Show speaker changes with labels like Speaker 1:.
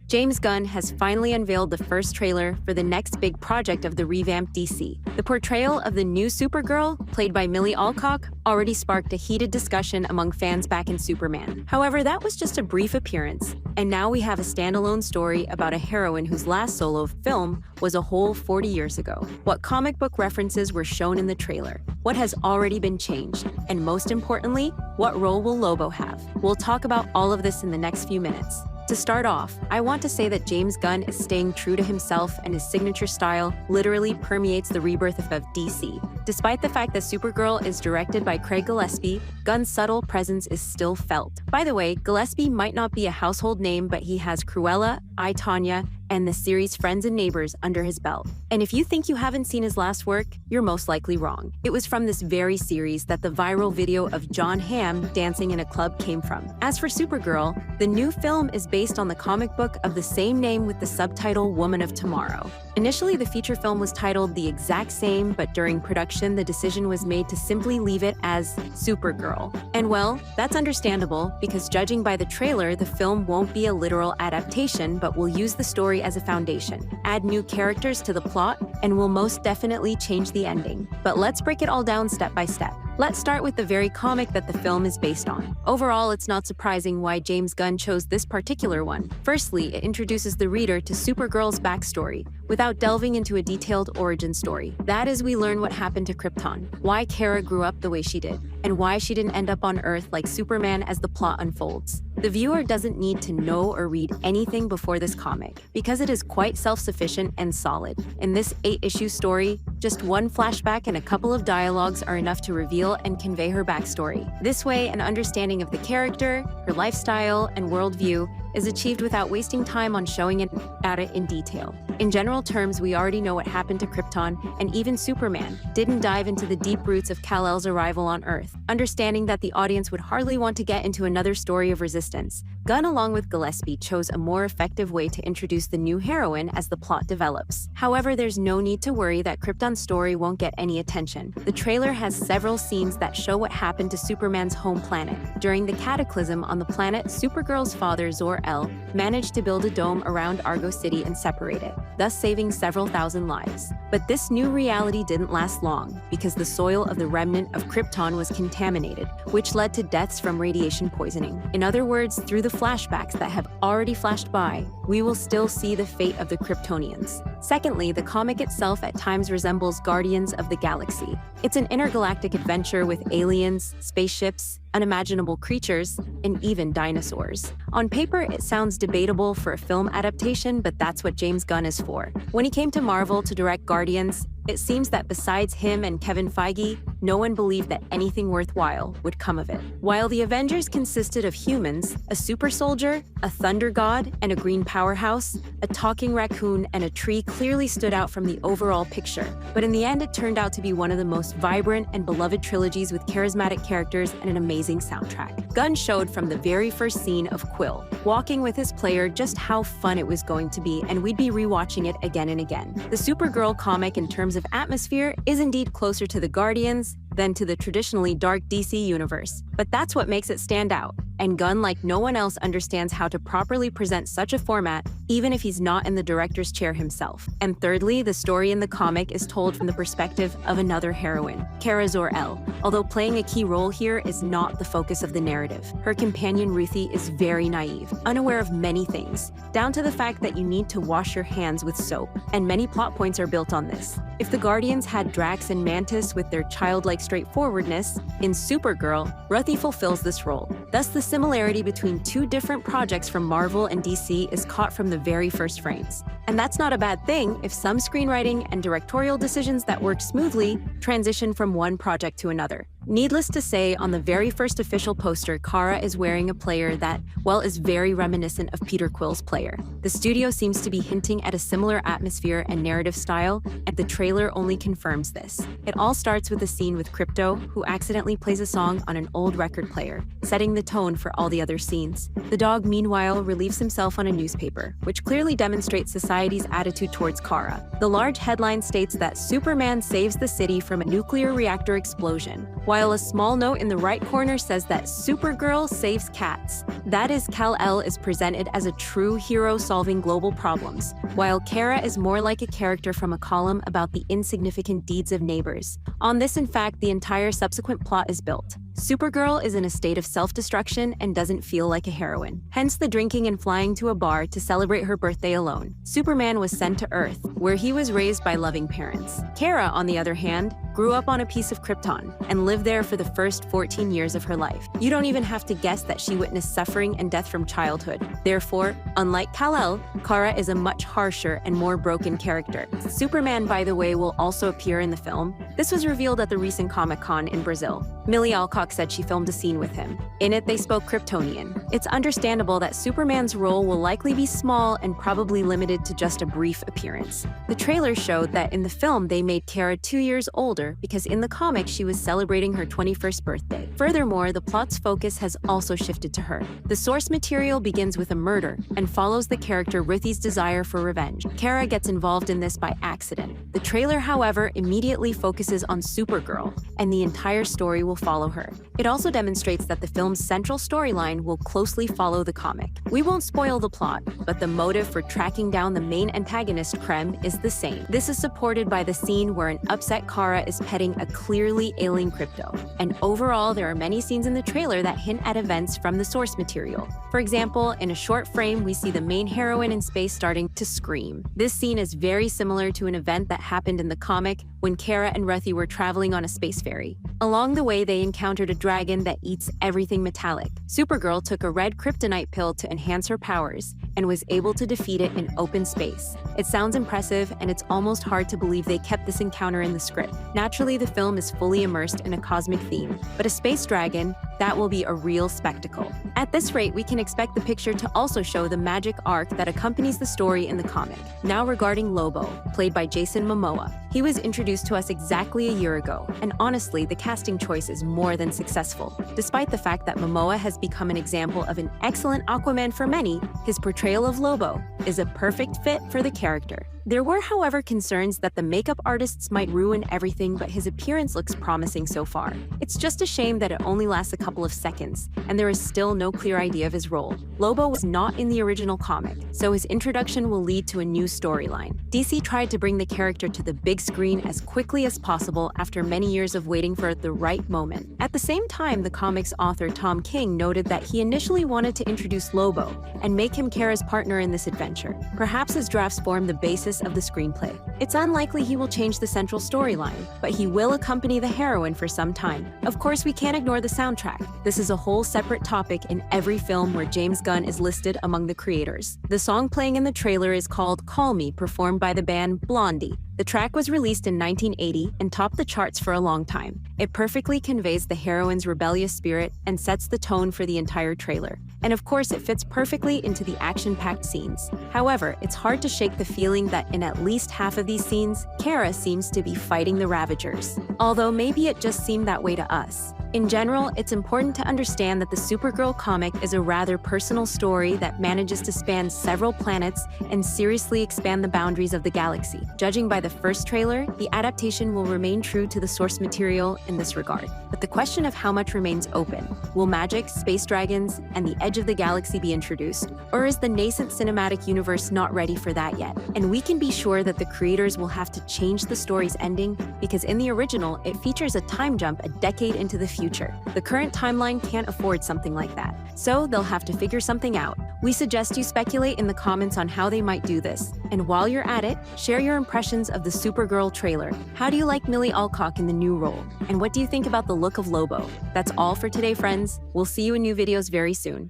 Speaker 1: James Gunn has finally unveiled the first trailer for the next big project of the revamped DC. The portrayal of the new Supergirl, played by Millie Alcock, already sparked a heated discussion among fans back in Superman. However, that was just a brief appearance, and now we have a standalone story about a heroine whose last solo film was a whole 40 years ago. What comic book references were shown in the trailer? What has already been changed? And most importantly, what role will Lobo have? We'll talk about all of this in the next few minutes. To start off, I want to say that James Gunn is staying true to himself, and his signature style literally permeates the rebirth of DC. Despite the fact that Supergirl is directed by Craig Gillespie, Gunn's subtle presence is still felt. By the way, Gillespie might not be a household name, but he has Cruella, I, Tonya, and the series Friends and Neighbors under his belt. And if you think you haven't seen his last work, you're most likely wrong. It was from this very series that the viral video of John Hamm dancing in a club came from. As for Supergirl, the new film is based on the comic book of the same name with the subtitle Woman of Tomorrow. Initially, the feature film was titled the exact same, but during production, the decision was made to simply leave it as Supergirl. And well, that's understandable, because judging by the trailer, the film won't be a literal adaptation, but will use the story as a foundation, add new characters to the plot, and will most definitely change the ending. But let's break it all down step by step. Let's start with the very comic that the film is based on. Overall, it's not surprising why James Gunn chose this particular one. Firstly, it introduces the reader to Supergirl's backstory, without delving into a detailed origin story. That is, we learn what happened to Krypton, why Kara grew up the way she did, and why she didn't end up on Earth like Superman as the plot unfolds. The viewer doesn't need to know or read anything before this comic, because it is quite self-sufficient and solid. In this 8-issue story, just one flashback and a couple of dialogues are enough to reveal and convey her backstory. This way, an understanding of the character, her lifestyle, and worldview is achieved without wasting time on showing it in detail. In general terms, we already know what happened to Krypton, and even Superman didn't dive into the deep roots of Kal-El's arrival on Earth. Understanding that the audience would hardly want to get into another story of resistance, Gunn, along with Gillespie, chose a more effective way to introduce the new heroine as the plot develops. However, there's no need to worry that Krypton's story won't get any attention. The trailer has several scenes that show what happened to Superman's home planet. During the cataclysm on the planet, Supergirl's father, Zor-El, managed to build a dome around Argo City and separate it, thus saving several thousand lives. But this new reality didn't last long, because the soil of the remnant of Krypton was contaminated, which led to deaths from radiation poisoning. In other words, through the flashbacks that have already flashed by, we will still see the fate of the Kryptonians. Secondly, the comic itself at times resembles Guardians of the Galaxy. It's an intergalactic adventure with aliens, spaceships, unimaginable creatures, and even dinosaurs. On paper, it sounds debatable for a film adaptation, but that's what James Gunn is for. When he came to Marvel to direct Guardians, it seems that besides him and Kevin Feige, no one believed that anything worthwhile would come of it. While the Avengers consisted of humans, a super soldier, a thunder god, and a green powerhouse, a talking raccoon, and a tree clearly stood out from the overall picture. But in the end, it turned out to be one of the most vibrant and beloved trilogies with charismatic characters and an amazing soundtrack. Gunn showed from the very first scene of Quill walking with his player just how fun it was going to be, and we'd be rewatching it again and again. The Supergirl comic, in terms of atmosphere, is indeed closer to the Guardians than to the traditionally dark DC universe, but that's what makes it stand out. And Gunn, like no one else, understands how to properly present such a format, even if he's not in the director's chair himself. And thirdly, the story in the comic is told from the perspective of another heroine, Kara Zor-El. Although playing a key role here is not the focus of the narrative. Her companion Ruthie is very naive, unaware of many things, down to the fact that you need to wash your hands with soap, and many plot points are built on this. If the Guardians had Drax and Mantis with their childlike straightforwardness, in Supergirl, Ruthie fulfills this role. Thus, the similarity between two different projects from Marvel and DC is caught from the very first frames. And that's not a bad thing if some screenwriting and directorial decisions that work smoothly transition from one project to another. Needless to say, on the very first official poster, Kara is wearing a player that, well, is very reminiscent of Peter Quill's player. The studio seems to be hinting at a similar atmosphere and narrative style, and the trailer only confirms this. It all starts with a scene with Krypto, who accidentally plays a song on an old record player, setting the tone for all the other scenes. The dog, meanwhile, relieves himself on a newspaper, which clearly demonstrates society's attitude towards Kara. The large headline states that Superman saves the city from a nuclear reactor explosion. while a small note in the right corner says that Supergirl saves cats. That is, Kal-El is presented as a true hero solving global problems, while Kara is more like a character from a column about the insignificant deeds of neighbors. On this, in fact, the entire subsequent plot is built. Supergirl is in a state of self-destruction and doesn't feel like a heroine. Hence the drinking and flying to a bar to celebrate her birthday alone. Superman was sent to Earth, where he was raised by loving parents. Kara, on the other hand, grew up on a piece of Krypton and lived there for the first 14 years of her life. You don't even have to guess that she witnessed suffering and death from childhood. Therefore, unlike Kal-El, Kara is a much harsher and more broken character. Superman, by the way, will also appear in the film. This was revealed at the recent Comic-Con in Brazil. Millie Alcock said she filmed a scene with him. In it, they spoke Kryptonian. It's understandable that Superman's role will likely be small and probably limited to just a brief appearance. The trailer showed that in the film, they made Kara 2 years older because in the comic, she was celebrating her 21st birthday. Furthermore, the plot's focus has also shifted to her. The source material begins with a murder and follows the character Ruthy's desire for revenge. Kara gets involved in this by accident. The trailer, however, immediately focuses on Supergirl, and the entire story will follow her. It also demonstrates that the film's central storyline will closely follow the comic. We won't spoil the plot, but the motive for tracking down the main antagonist, Krem, is the same. This is supported by the scene where an upset Kara is petting a clearly ailing Krypto. And overall, there are many scenes in the trailer that hint at events from the source material. For example, in a short frame, we see the main heroine in space starting to scream. This scene is very similar to an event that happened in the comic when Kara and Ruthy were traveling on a space ferry. Along the way, they encountered a dragon that eats everything metallic. Supergirl took a red kryptonite pill to enhance her powers and was able to defeat it in open space. It sounds impressive, and it's almost hard to believe they kept this encounter in the script. Naturally, the film is fully immersed in a cosmic theme, but a space dragon, that will be a real spectacle. At this rate, we can expect the picture to also show the magic arc that accompanies the story in the comic. Now regarding Lobo, played by Jason Momoa. He was introduced to us exactly a year ago, and honestly, the casting choice is more than successful. Despite the fact that Momoa has become an example of an excellent Aquaman for many, his portrayal of Lobo is a perfect fit for the character. There were, however, concerns that the makeup artists might ruin everything, but his appearance looks promising so far. It's just a shame that it only lasts a couple of seconds, and there is still no clear idea of his role. Lobo was not in the original comic, so his introduction will lead to a new storyline. DC tried to bring the character to the big screen as quickly as possible after many years of waiting for the right moment. At the same time, the comic's author Tom King noted that he initially wanted to introduce Lobo and make him Kara's partner in this adventure. Perhaps his drafts form the basis of the screenplay. It's unlikely he will change the central storyline, but he will accompany the heroine for some time. Of course, we can't ignore the soundtrack. This is a whole separate topic in every film where James Gunn is listed among the creators. The song playing in the trailer is called Call Me, performed by the band Blondie. The track was released in 1980 and topped the charts for a long time. It perfectly conveys the heroine's rebellious spirit and sets the tone for the entire trailer. And of course, it fits perfectly into the action-packed scenes. However, it's hard to shake the feeling that in at least half of these scenes, Kara seems to be fighting the Ravagers. Although maybe it just seemed that way to us. In general, it's important to understand that the Supergirl comic is a rather personal story that manages to span several planets and seriously expand the boundaries of the galaxy. Judging by the first trailer, the adaptation will remain true to the source material in this regard. But the question of how much remains open. Will magic, space dragons, and the edge of the galaxy be introduced? Or is the nascent cinematic universe not ready for that yet? And we can be sure that the creators will have to change the story's ending because in the original, it features a time jump a decade into the future. The current timeline can't afford something like that, so they'll have to figure something out. We suggest you speculate in the comments on how they might do this. And while you're at it, share your impressions of the Supergirl trailer. How do you like Millie Alcock in the new role? And what do you think about the look of Lobo? That's all for today, friends. We'll see you in new videos very soon.